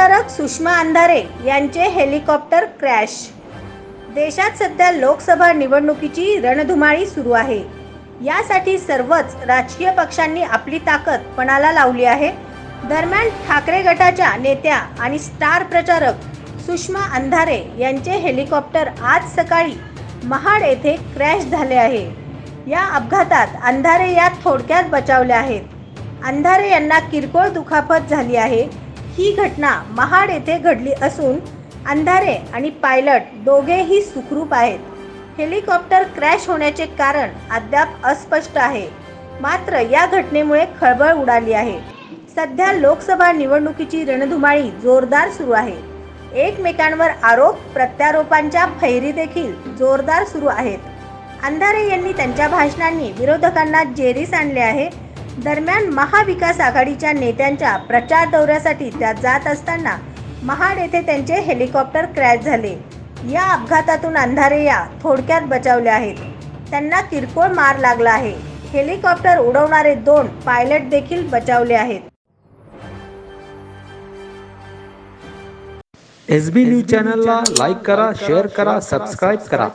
प्रचारक सुषमा अंधारे यांचे helicopter crash. देशात सध्या लोकसभा निवडणुकीची रणधुमाळी सुरू आहे। यासाठी सर्वच राजकीय पक्षांनी आपली ताकद पणाला लावली आहे। दरम्यान ठाकरे गटाच्या नेत्या आणि स्टार प्रचारक सुषमा अंधारे यांचे हेलिकॉप्टर आज सकाळी महाड येथे क्रॅश झाले आहे। या अपघातात अंधारे या थोडक्यात बचावले आहेत। अंधारे यांना किरकोळ दुखापत झाली आहे। ही घटना महाड येथे घडली असून अंधारे आणि पायलट दोघेही सुखरूप आहेत। हेलिकॉप्टर क्रॅश होण्याचे कारण अद्याप अस्पष्ट आहे। मात्र या घटनेमुळे खळबळ उडाली आहे। सध्या लोकसभा निवडणुकीची रणधुमाळी जोरदार सुरू आहे। एकमेकांवर आरोप प्रत्यारोपांच्या फैरी देखील जोरदार सुरू आहेत। अंधारे यांनी त्यांच्या भाषणांनी विरोधकांना जेरीस आणले आहे। दरम्यान महाविकास आघाडीच्या नेत्यांच्या प्रचार दौऱ्यासाठी त्या जात असताना महाड येथे त्यांचे हेलिकॉप्टर क्रॅश झाले। या अपघातातून अंधारे या थोडक्यात बचावले आहेत। त्यांना किरकोळ मार लागला आहे। हेलिकॉप्टर उडवणारे 2 पायलट देखील बचावले आहेत। SB न्यूज चॅनलला लाईक करा, शेअर करा, सबस्क्राइब करा।